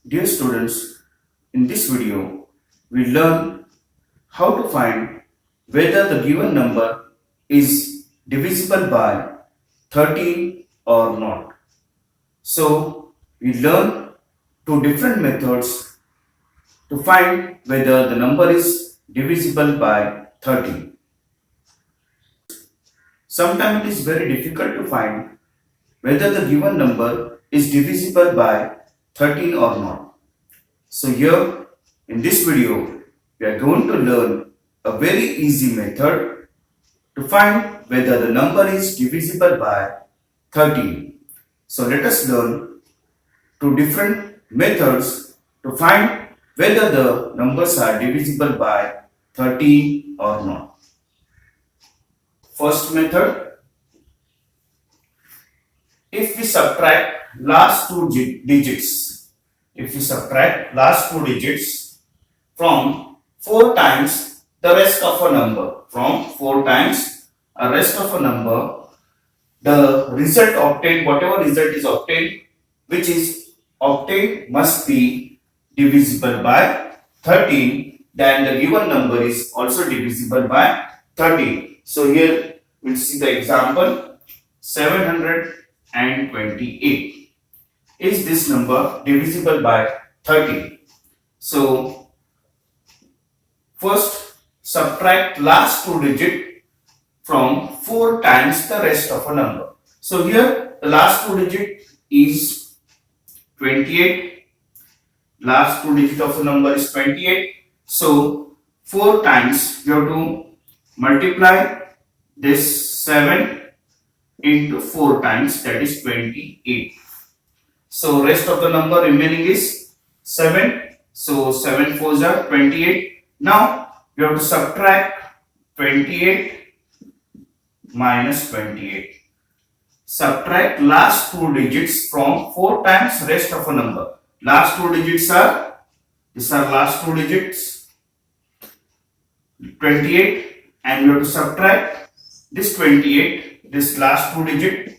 Dear students, in this video, we learn how to find whether the given number is divisible by 13 or not. So, we learn two different methods to find whether the number is divisible by 13. Sometimes it is very difficult to find whether the given number is divisible by 13 or not. So here in this video we are going to learn a very easy method to find whether the number is divisible by 13. So let us learn two different methods to find whether the numbers are divisible by 13 or not. First method, if we subtract last two digits, from 4 times the rest of a number, the result obtained, whatever result is obtained, which is obtained must be divisible by 13, then the given number is also divisible by 13. So here we'll see the example. 728. Is this number divisible by 13? So first subtract last two digit from 4 times the rest of a number. So here the last two digit is 28. Last two digit of the number is 28. So 4 times you have to multiply this 7 into 4 times, that is 28. So rest of the number remaining is 7. So 7 4s are 28. Now you have to subtract 28 minus 28. Subtract last two digits from 4 times rest of a number. Last two digits are, these are last two digits, 28, and you have to subtract this 28, this last two digit,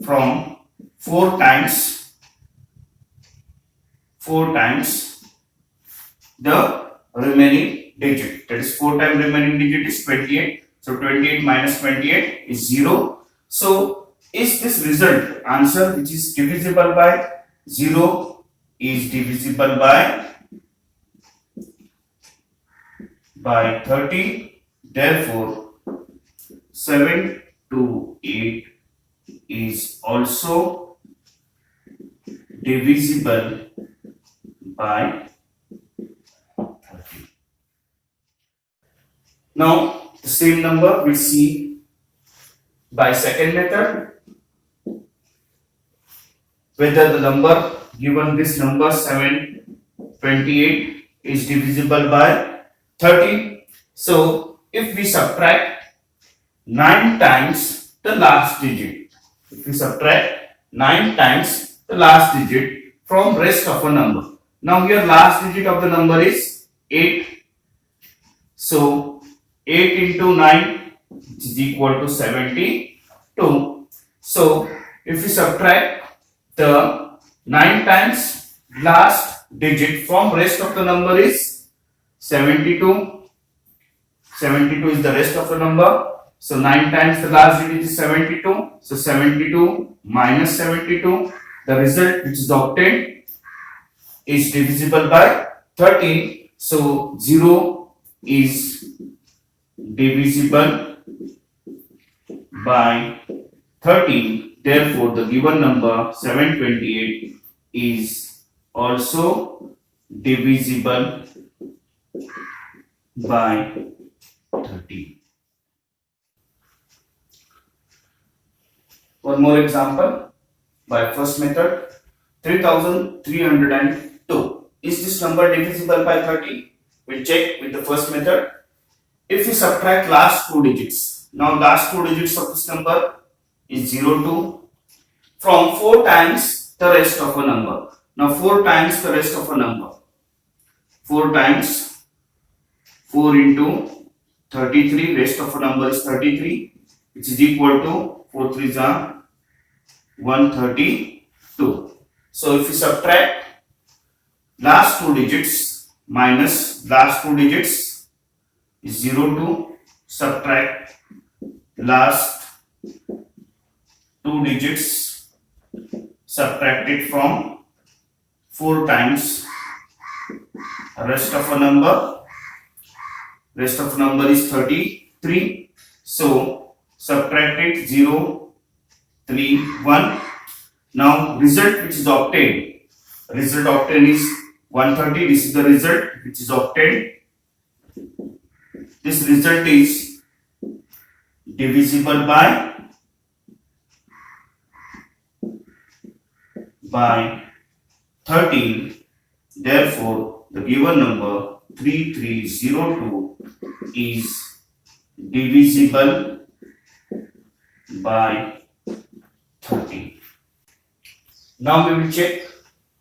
from 4 times the remaining digit, that is 4 times remaining digit is 28. So 28 minus 28 is 0. So is this result answer which is divisible by 0 is divisible by 30. Therefore 7 to 8 is also divisible by 30. Now the same number we see by second method, whether the number given, this number 728, is divisible by 13. So if we subtract 9 times the last digit, from rest of a number. Now here last digit of the number is 8. So 8 into 9 is equal to 72. So if we subtract the 9 times last digit from rest of the number is 72. 72 is the rest of the number. So 9 times the last digit is 72. So 72 minus 72. The result which is obtained is divisible by 13. So 0 is divisible by 13. Therefore, the given number 728 is also divisible by 13. One more example by first method, 3302. Is this number divisible by 30? We'll check with the first method. If we subtract last two digits, now last two digits of this number is 02, from 4 times the rest of a number. Now 4 times the rest of a number, 4 times 4 into 33, rest of a number is 33, which is equal to 4 3s are 132. So if you subtract last two digits minus last two digits is 02, subtract last two digits subtracted from 4 times rest of a number. Rest of number is 33. So subtract it 0, 3, 1. Now result which is obtained. Result obtained is 130. This is the result which is obtained. This result is divisible by 13. Therefore, the given number 3302 is divisible by 13. Now we will check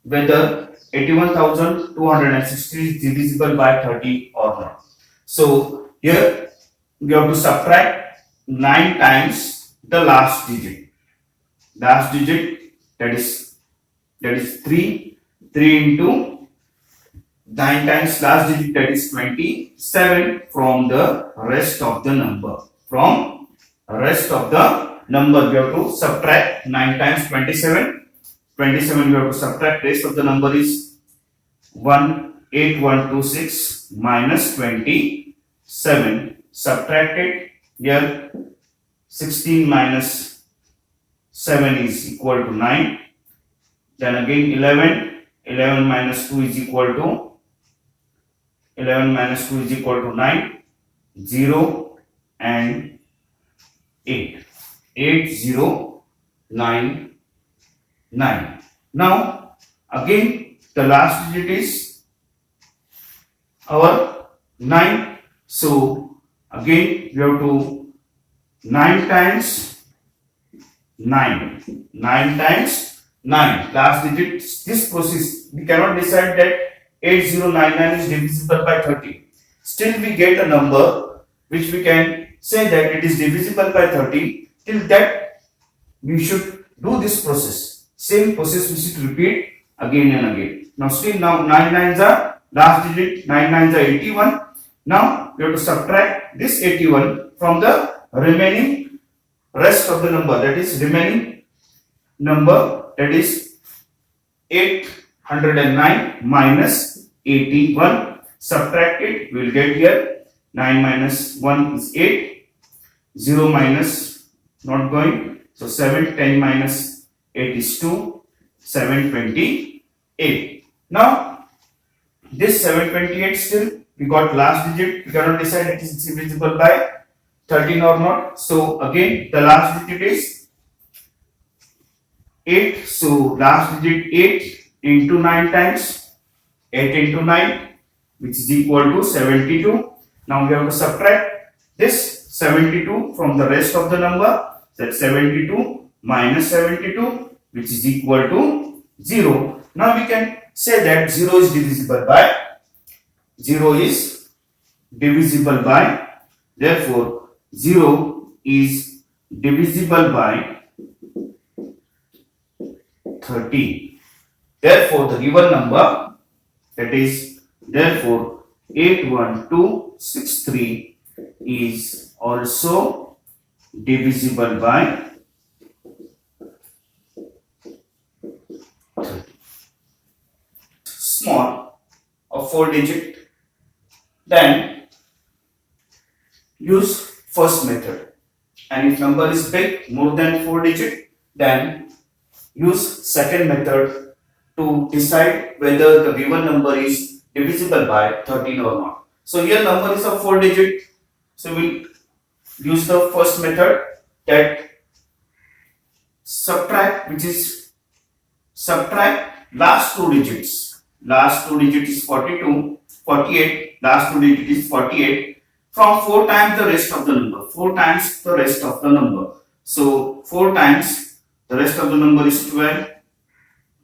whether 81,260 is divisible by 30 or not. So here we have to subtract 9 times the last digit. Last digit that is 3. 3 into 9 times last digit, that is 27, from the rest of the number. From rest of the number we have to subtract 9 times 27. 27 we have to subtract. Rest of the number is 18126 minus 27. Subtracted here 16 minus 7 is equal to 9. Then again 11. 11 minus 2 is equal to 9. 0 and 8. 8099. Now again the last digit is our 9. So again we have to 9 times 9. 9 times 9. Last digit. This process we cannot decide that 8099 is divisible by 30. Still we get a number which we can say that it is divisible by 30. Till that we should do this process. Same process we should repeat again and again. Now still now 9 nines are last digit. 9 nines are 81. Now we have to subtract this 81 from the remaining rest of the number, that is remaining number, that is 809 minus 81. Subtract it, we will get here 9 minus 1 is 8. 0 minus not going. So 7. 10 minus 8 is 2. 728. Now this 728 still we got last digit. We cannot decide it is divisible by 13 or not. So again the last digit is 8. So last digit 8 into 9 times 8 into 9, which is equal to 72. Now we have to subtract this 72 from the rest of the number. That's 72 minus 72, which is equal to 0. Now we can say that 0 is divisible by 0 is divisible by, therefore 0 is divisible by 13. Therefore the given number, that is therefore 81263 is also divisible by 30. Small of 4 digit, then use first method, and if number is big, more than 4 digit, then use second method to decide whether the given number is divisible by 13 or not. So here number is of 4 digit, so we'll use the first method, that subtract, which is subtract last 2 digits. Last 2 digit is 42, 48, last 2 digit is 48, from 4 times the rest of the number. 4 times the rest of the number. So 4 times the rest of the number is 12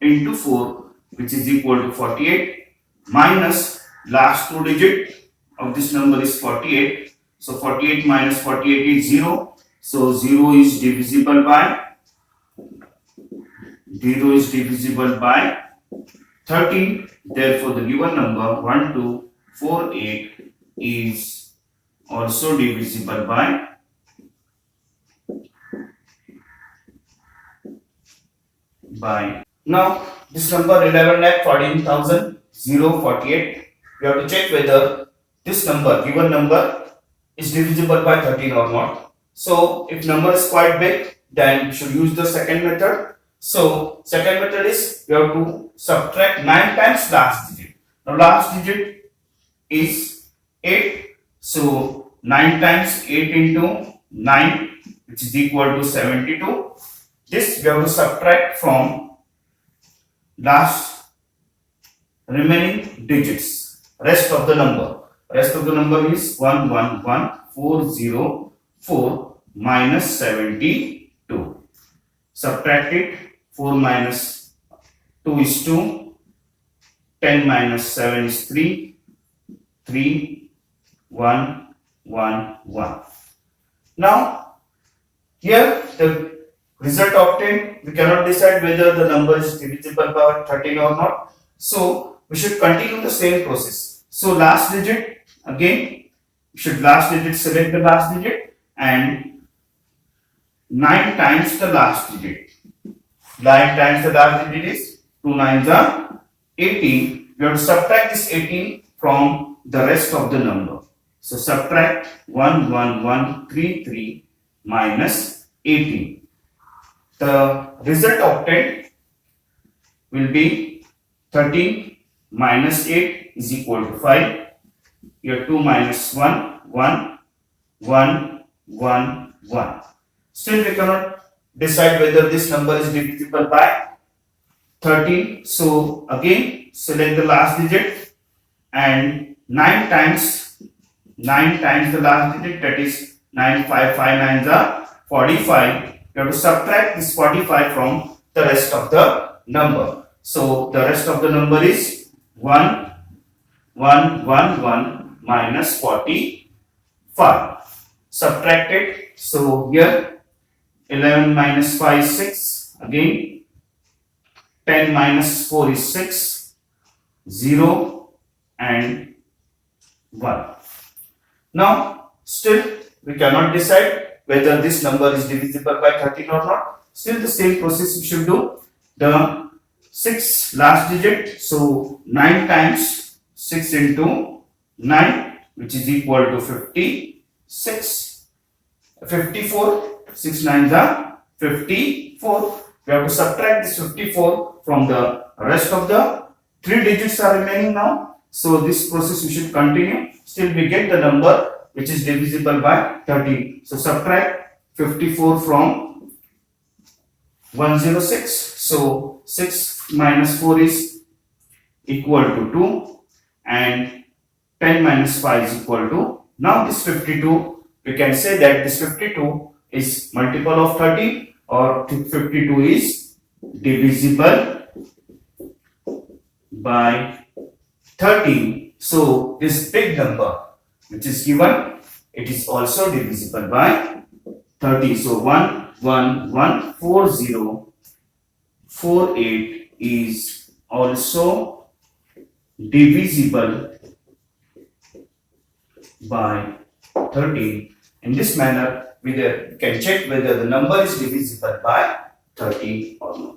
into 4, which is equal to 48, minus last 2 digit of this number is 48. So 48 minus 48 is 0. So 0 is divisible by 0 is divisible by 13. Therefore, the given number 1248 is also divisible by now this number 11,14,048. We have to check whether this number, given number, is divisible by 13 or not. So if number is quite big, then you should use the second method. So second method is we have to subtract 9 times last digit. Now last digit is 8. So 9 times 8 into 9, which is equal to 72. This we have to subtract from last remaining digits, rest of the number. Rest of the number is 111404 minus 72. Subtract it. 4 minus 2 is 2. 10 minus 7 is 3. 3, 1, 1, 1. Now, here the result obtained, we cannot decide whether the number is divisible by 13 or not. So, we should continue the same process. So, last digit, again, select the last digit and 9 times the last digit. 9 times the last digit is 2 9s are 18. We have to subtract this 18 from the rest of the number. So, subtract 11133 minus 18. The result obtained will be 13 minus 8 is equal to 5. Here 2 minus 1, 1, 1, 1, 1. Still we cannot decide whether this number is divisible by 13. So again select the last digit and 9 times the last digit, that is 9, 5, 5 9s are 45. You have to subtract this 45 from the rest of the number. So the rest of the number is 1, 1, 1, 1 minus 45. Subtract it. So here 11 minus 5 is 6. Again 10 minus 4 is 6. 0 and 1. Now still we cannot decide whether this number is divisible by 13 or not. Still the same process we should do. The 6 last digit, so 9 times 6 into 9, which is equal to 56. 54, 6 9s are 54. We have to subtract this 54 from the rest of the 3 digits are remaining now. So this process we should continue. Still we get the number which is divisible by 13. So subtract 54 from 106. So 6 minus 4 is equal to 2 and 10 minus 5 is equal to, now this 52, we can say that this 52 is multiple of 13 or 52 is divisible by 13. So this big number which is given, it is also divisible by 30. So 114048 is also divisible by 13. In this manner, we can check whether the number is divisible by 13 or not.